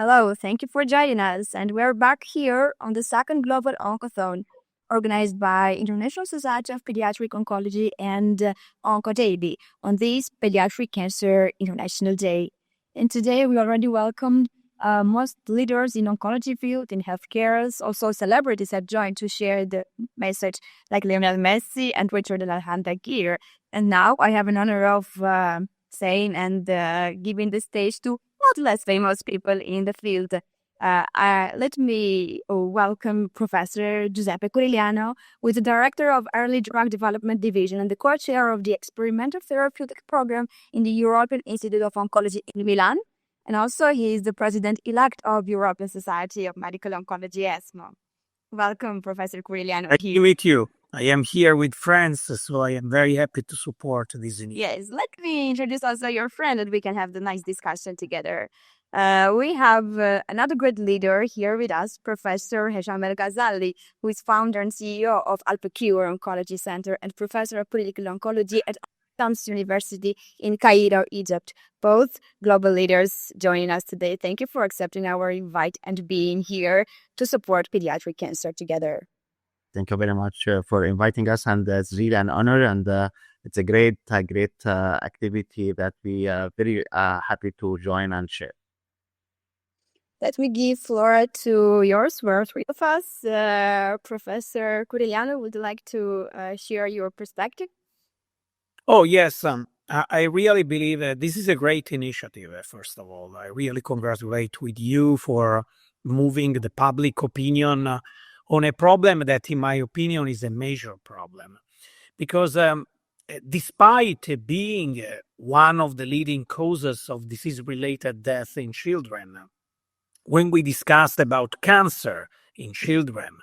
Hello, thank you for joining us. And we're back here on the Second Global Oncothon, organized by International Society of Pediatric Oncology and OncoDaily on this Pediatric Cancer International Day. And today we already welcomed most leaders in oncology field, in healthcare. Also, celebrities have joined to share the message, like Lionel Messi and Richard Alejandra. And now I have an honor of saying and giving the stage to not less famous people in the field. Let me welcome Professor Giuseppe Curigliano, who is the Director of Early Drug Development Division and the co-chair of the Experimental Therapeutic Program in the European Institute of Oncology in Milan. And also, he is the President-elect of European Society of Medical Oncology, ESMO. Welcome, Professor Curigliano. Nice to meet you. I am here with friends, so I am very happy to support this initiative. Yes, let me introduce also your friend that we can have the nice discussion together. We have another great leader here with us, Professor Hesham El-Ghazaly, who is founder and CEO of AlpeCure Oncology Center and Professor of Political Oncology at Shams University in Cairo, Egypt. Both global leaders joining us today. Thank you for accepting our invite and being here to support pediatric cancer together. Thank you very much for inviting us, and it's really an honor, and it's a great activity that we are very happy to join and share. Let me give floor to yours. We're three of us. Professor Curigliano, would you like to share your perspective? Oh, yes. I really believe that this is a great initiative, first of all. I really congratulate with you for moving the public opinion on a problem that, in my opinion, is a major problem. Because despite being one of the leading causes of disease-related death in children, when we discussed about cancer in children,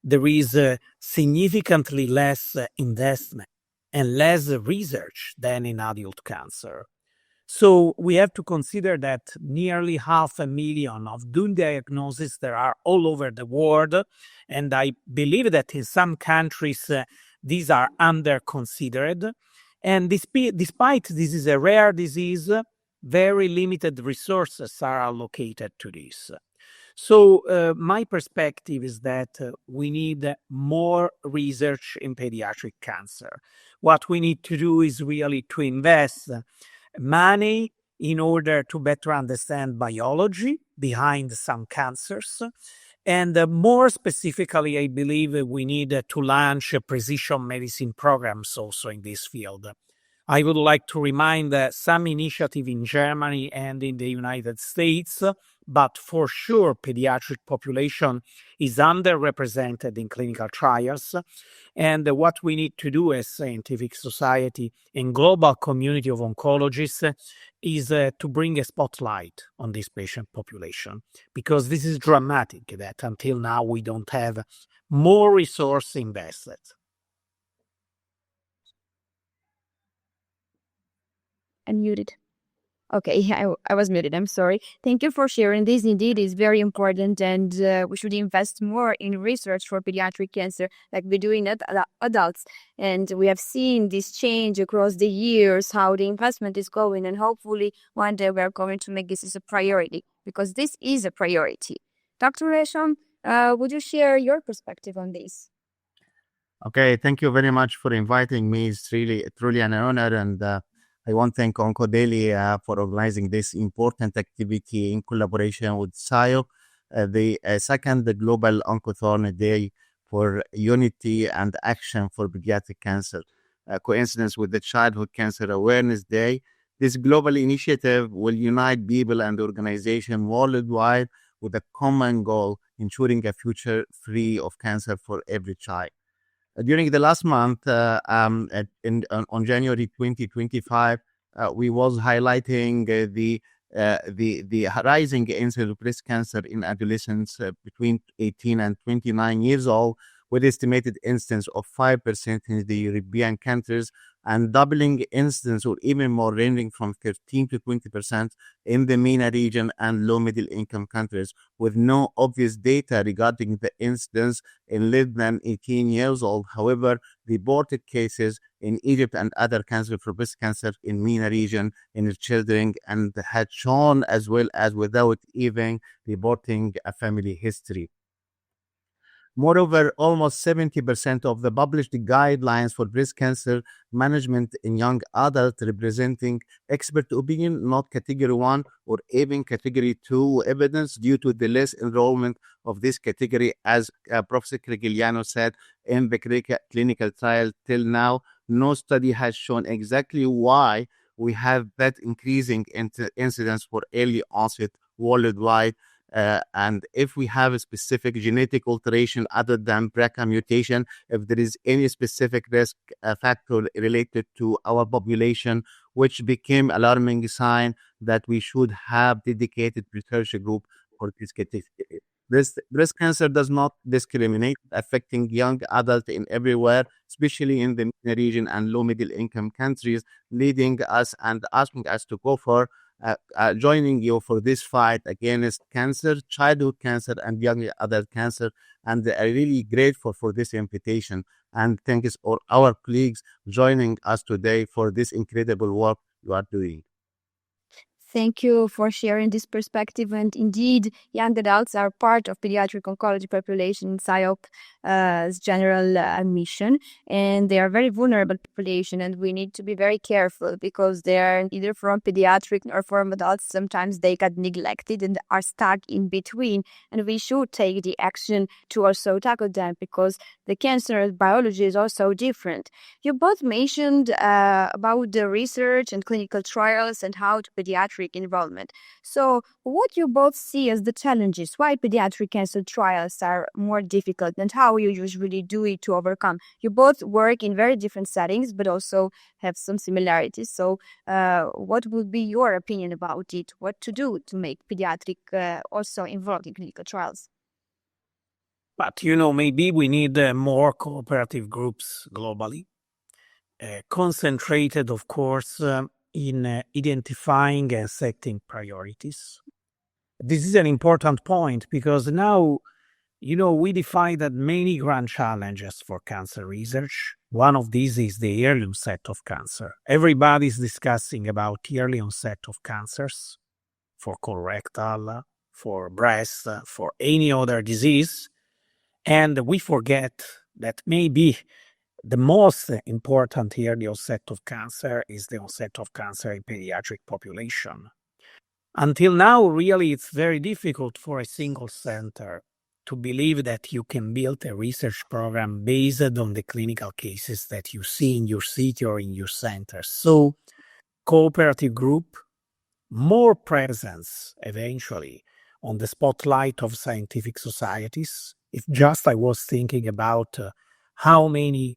there is significantly less investment and less research than in adult cancer. So we have to consider that nearly 500,000 of due diagnoses there are all over the world, and I believe that in some countries these are under-considered. And despite this is a rare disease, very limited resources are allocated to this. So my perspective is that we need more research in pediatric cancer. What we need to do is really to invest money in order to better understand biology behind some cancers. And more specifically, I believe we need to launch precision medicine programs also in this field. I would like to remind some initiative in Germany and in the United States, but for sure pediatric population is underrepresented in clinical trials. And what we need to do as scientific society and global community of oncologists is to bring a spotlight on this patient population, because this is dramatic that until now we don't have more resource invested. Unmuted. Okay, I was muted. I'm sorry. Thank you for sharing this. Indeed, is very important, and we should invest more in research for pediatric cancer, like we do in adults. And we have seen this change across the years, how the investment is going, and hopefully one day we are going to make this as a priority, because this is a priority. Dr. Hesham, would you share your perspective on this? Okay, thank you very much for inviting me. It's truly an honor, and I want to thank OncoDaily for organizing this important activity in collaboration with SIOP, the Second Global Oncothon Day for Unity and Action for Pediatric Cancer. Coincidence with the Childhood Cancer Awareness Day, this global initiative will unite people and organizations worldwide with a common goal, ensuring a future free of cancer for every child. During the last month, on January 2025, we was highlighting the rising incidence of breast cancer in adolescents between 18 and 29 years old, with estimated incidence of 5% in the European countries and doubling incidence or even more, ranging from 13 to 20% in the MENA region and low middle income countries, with no obvious data regarding the incidence in less than 18 years old. However, reported cases in Egypt and other countries for breast cancer in MENA region in children, and had shown as well as without even reporting a family history. Moreover, almost 70% of the published guidelines for breast cancer management in young adults representing expert opinion, not category 1 or even category 2 evidence, due to the less enrollment of this category, as Prof. Curigliano said, in the clinical trial till now. No study has shown exactly why we have that increasing incidence for early onset worldwide. And if we have a specific genetic alteration other than BRCA mutation, if there is any specific risk factor related to our population, which became alarming sign that we should have dedicated research group for this category. Breast cancer does not discriminate, affecting young adults in everywhere, especially in the MENA region and low middle income countries, leading us and asking us to go for joining you for this fight against cancer, childhood cancer, and young adult cancer. And I'm really grateful for this invitation. And thanks for our colleagues joining us today for this incredible work you are doing. Thank you for sharing this perspective. And indeed, young adults are part of pediatric oncology population in SIOP's general mission, and they are very vulnerable population, and we need to be very careful because they are either from pediatric or from adults. Sometimes they get neglected and are stuck in between, and we should take the action to also tackle them because the cancer biology is also different. You both mentioned about the research and clinical trials and how to pediatric involvement. So what you both see as the challenges, why pediatric cancer trials are more difficult, and how you usually do it to overcome? You both work in very different settings, but also have some similarities. So what would be your opinion about it? What to do to make pediatric also involved in clinical trials? But, maybe we need more cooperative groups globally, concentrated, of course, in identifying and setting priorities. This is an important point because now, we define that many grand challenges for cancer research. One of these is the early onset of cancer. Everybody's discussing about the early onset of cancers for colorectal, for breast, for any other disease. And we forget that maybe the most important here, the onset of cancer, is the onset of cancer in pediatric population. Until now, really, it's very difficult for a single center to believe that you can build a research program based on the clinical cases that you see in your city or in your center. So, cooperative group, more presence eventually on the spotlight of scientific societies. If just I was thinking about how many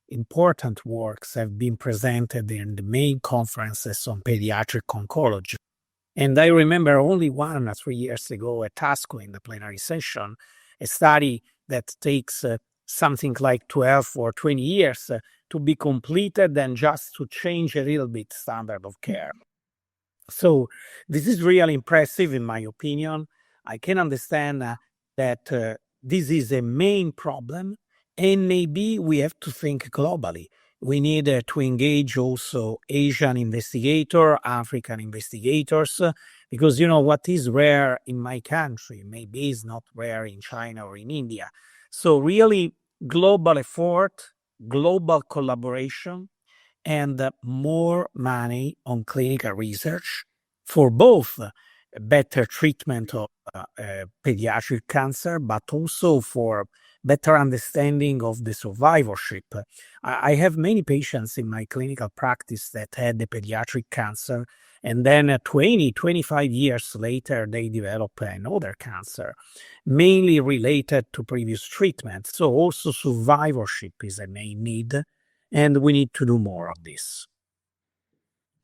important works have been presented in the main conferences on pediatric oncology. And I remember only one 3 years ago at ASCO in the plenary session, a study that takes something like 12 or 20 years to be completed and just to change a little bit standard of care. So this is really impressive in my opinion. I can understand that this is a main problem, and maybe we have to think globally. We need to engage also Asian investigators, African investigators, because what is rare in my country maybe is not rare in China or in India. So really global effort, global collaboration, and more money on clinical research for both better treatment of pediatric cancer, but also for better understanding of the survivorship. I have many patients in my clinical practice that had the pediatric cancer, and then 20, 25 years later, they develop another cancer, mainly related to previous treatment. So also survivorship is a main need, and we need to do more of this.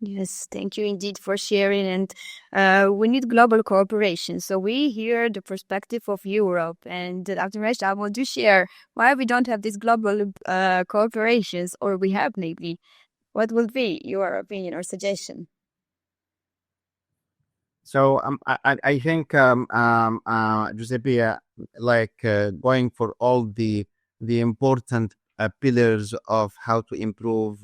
Yes, thank you indeed for sharing. And we need global cooperation. So we hear the perspective of Europe. And Dr. Hesham, I want to share why we don't have these global cooperations, or we have maybe. What will be your opinion or suggestion? So I think Giuseppe, going for all the important pillars of how to improve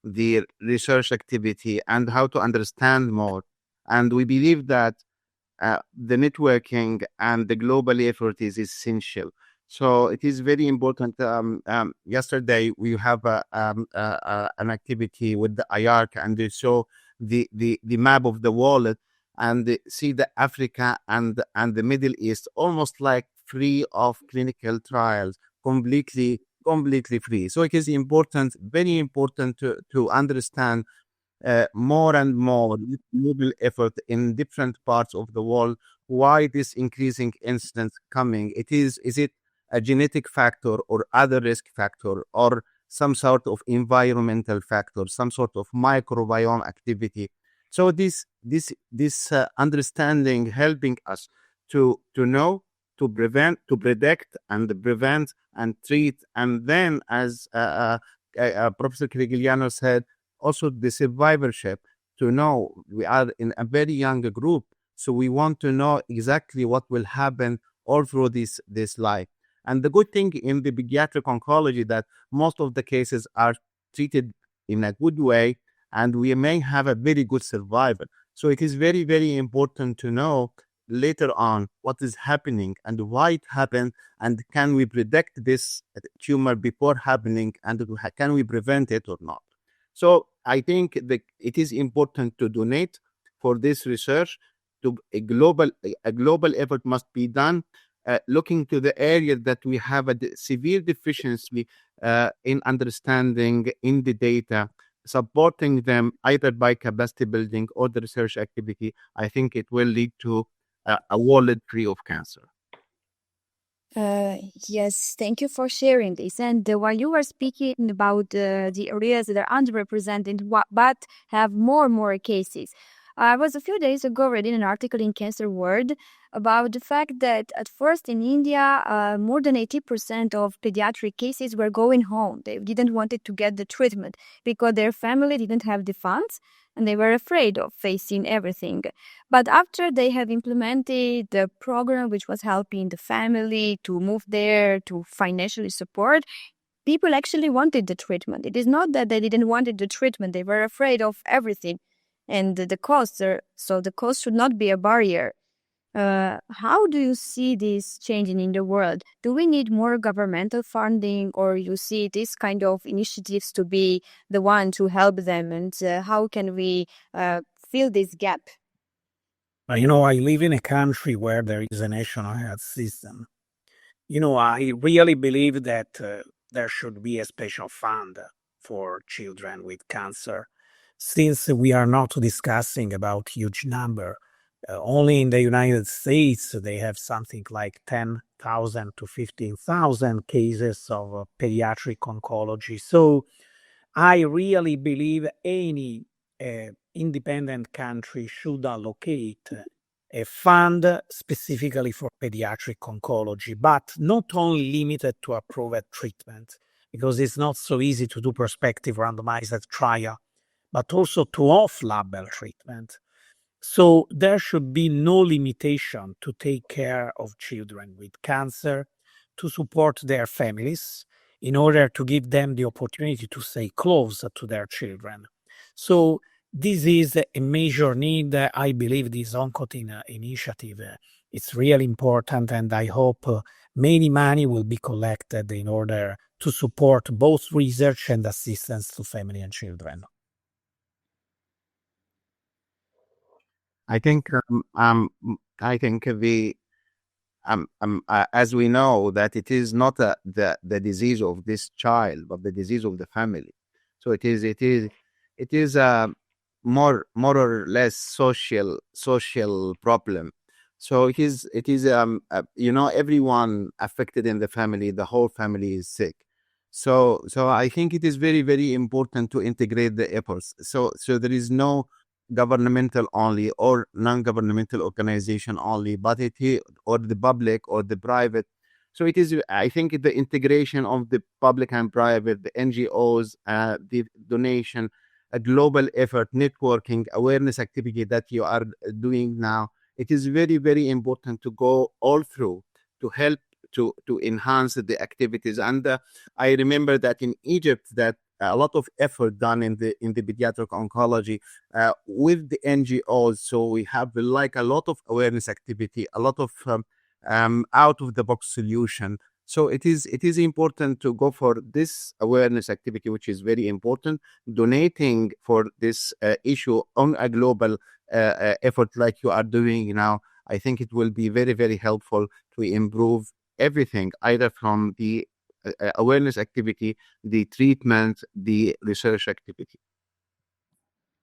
the research activity and how to understand more, and we believe that the networking and the global effort is essential. So it is very important. Yesterday we have an activity with the IARC, and they show the map of the world, and they see the Africa and the Middle East almost like free of clinical trials, completely free. So it is important, very important to understand more and more global effort in different parts of the world. Why this increasing incidence coming? Is it a genetic factor or other risk factor or some sort of environmental factor, some sort of microbiome activity? So this understanding helping us to know, to prevent, to predict, and prevent and treat, and then as Professor Curigliano said, also the survivorship, to know we are in a very young group, so we want to know exactly what will happen all through this life. And the good thing in the pediatric oncology that most of the cases are treated in a good way, and we may have a very good survival. So it is very important to know later on what is happening and why it happened, and can we predict this tumor before happening, and can we prevent it or not. So I think that it is important to donate for this research. To a global effort must be done, looking to the area that we have a severe deficiency in understanding in the data, supporting them either by capacity building or the research activity. I think it will lead to a world free of cancer. Yes, thank you for sharing this. And while you were speaking about the areas that are underrepresented but have more and more cases, I was a few days ago reading an article in Cancer World about the fact that at first in India, more than 80% of pediatric cases were going home. They didn't want to get the treatment because their family didn't have the funds and they were afraid of facing everything. But after they have implemented the program which was helping the family to move there, to financially support, people actually wanted the treatment. It is not that they didn't want the treatment, they were afraid of everything. And the costs so the cost should not be a barrier. How do you see this changing in the world? Do we need more governmental funding, or you see this kind of initiatives to be the one to help them? And how can we fill this gap? I live in a country where there is a national health system. I really believe that there should be a special fund for children with cancer, since we are not discussing about huge number. Only in the United States, they have something like 10,000 to 15,000 cases of pediatric oncology. So I really believe any independent country should allocate a fund specifically for pediatric oncology, but not only limited to approved treatment, because it's not so easy to do prospective randomized trial, but also to off-label treatment. So there should be no limitation to take care of children with cancer, to support their families, in order to give them the opportunity to stay close to their children. So this is a major need. I believe this Oncothon initiative is really important, and I hope many money will be collected in order to support both research and assistance to family and children. I think as we know that it is not the disease of this child, but the disease of the family. So it is a more or less social problem. So it is everyone affected in the family, the whole family is sick. So I think it is very important to integrate the efforts. So there is no governmental only or non-governmental organization only, but or the public or the private So it is, I think, the integration of the public and private, the NGOs, the donation, a global effort, networking, awareness activity that you are doing now. It is very, very important to go all through to help to enhance the activities. And I remember that in Egypt, that a lot of effort done in the pediatric oncology with the NGOs. So we have like a lot of awareness activity, a lot of out of the box solution. So it is important to go for this awareness activity, which is very important. Donating for this issue on a global effort like you are doing now, I think it will be very, very helpful to improve everything, either from the awareness activity, the treatment, the research activity.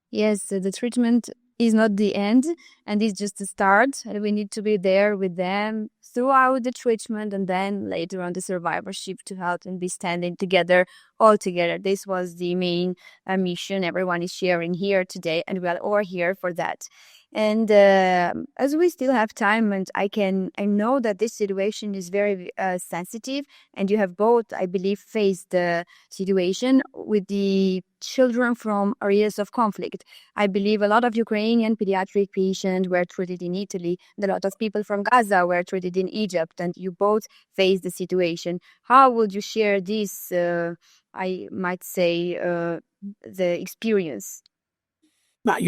Yes, the treatment is not the end, and it's just the start. And we need to be there with them throughout the treatment, and then later on the survivorship to help and be standing together all together. This was the main mission everyone is sharing here today, and we are all here for that. And as we still have time, and I know that this situation is very sensitive, and you have both, I believe, faced the situation with the children from areas of conflict. I believe a lot of Ukrainian pediatric patients were treated in Italy, and a lot of people from Gaza were treated in Egypt, and you both faced the situation. How would you share this, I might say, the experience? But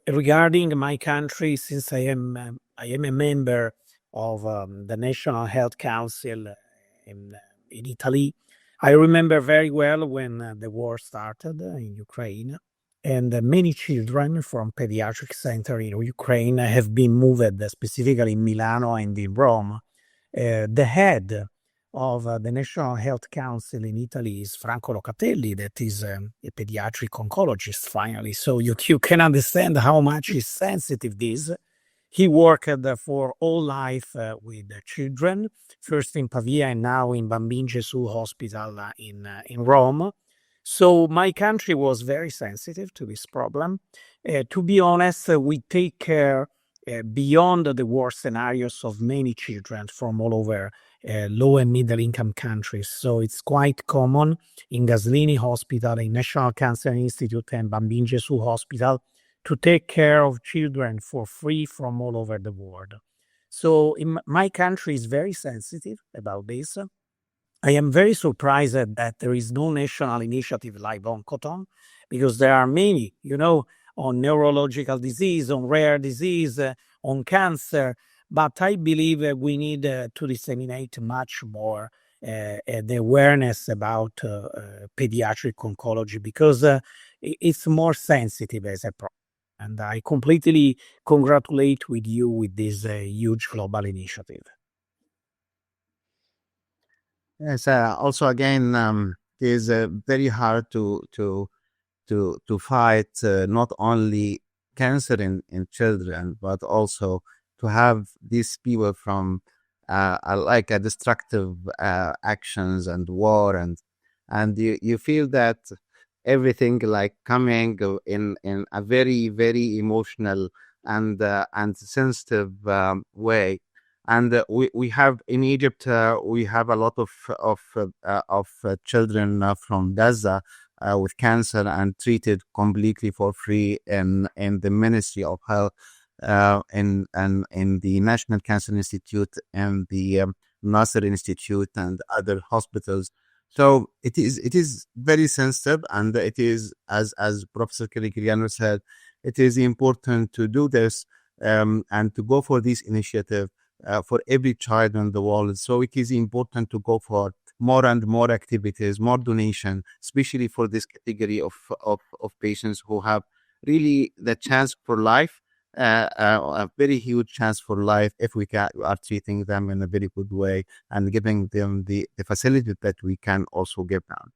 regarding my country, since I am a member of the National Health Council in Italy, I remember very well when the war started in Ukraine, and many children from pediatric center in Ukraine have been moved, specifically in Milano and in Rome. The head of the National Health Council in Italy is Franco Locatelli, that is a pediatric oncologist, finally. So you can understand how much is sensitive this. He worked for all life with children, first in Pavia and now in Bambin Gesù Hospital in Rome. So my country was very sensitive to this problem. To be honest, we take care beyond the war scenarios of many children from all over low and middle income countries. So it's quite common in Gaslini Hospital, in National Cancer Institute and Bambin Gesù Hospital to take care of children for free from all over the world. So my country is very sensitive about this. I am very surprised that there is no national initiative like OncoDaily, because there are many, on neurological disease, on rare disease, on cancer. But I believe we need to disseminate much more the awareness about pediatric oncology, because it's more sensitive as a problem. And I completely congratulate with you with this huge global initiative. Yes. Also, again, it is very hard to fight not only cancer in children, but also to have these people from like a destructive actions and war, and you feel that everything like coming in a very, very emotional and sensitive way. And we have in Egypt, we have a lot of children from Gaza with cancer and treated completely for free in the Ministry of Health, in the National Cancer Institute and the Nasser Institute and other hospitals. So it is very sensitive, and it is, as Professor Curigliano said, it is important to do this and to go for this initiative for every child in the world. So it is important to go for more and more activities, more donation, especially for this category of patients who have really the chance for life, a very huge chance for life if we are treating them in a very good way and giving them the facility that we can also give them.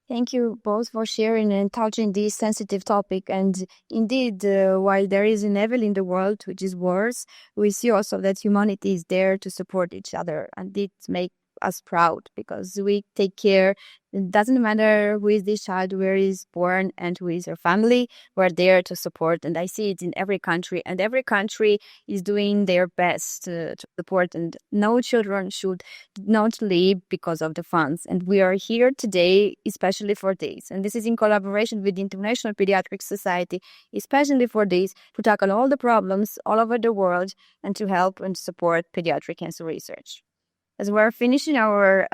Thank you both for sharing and touching this sensitive topic. And indeed, while there is an evil in the world, which is wars, we see also that humanity is there to support each other. And it makes us proud because we take care. It doesn't matter who is this child, where is born, and who is her family. We're there to support, and I see it in every country, and every country is doing their best to support, and no children should not leave because of the funds. And we are here today, especially for this. And this is in collaboration with the International Pediatric Society, especially for this, to tackle all the problems all over the world and to help and support pediatric cancer research. As we're finishing our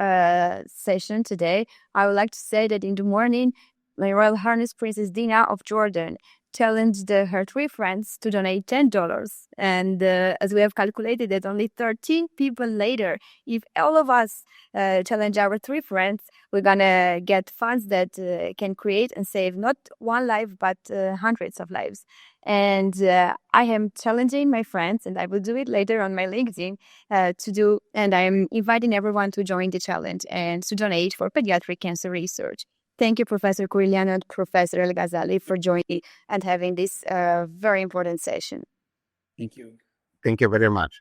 session today, I would like to say that in the morning, my Royal Highness Princess Dina of Jordan challenged her 3 friends to donate $10. And as we have calculated that only 13 people later, if all of us challenge our 3 friends, we're going to get funds that can create and save not one life, but hundreds of lives. And I am challenging my friends, and I will do it later on my LinkedIn and I am inviting everyone to join the challenge and to donate for pediatric cancer research. Thank you, Professor Curigliano and Professor El-Ghazaly, for joining and having this very important session. Thank you. Thank you very much.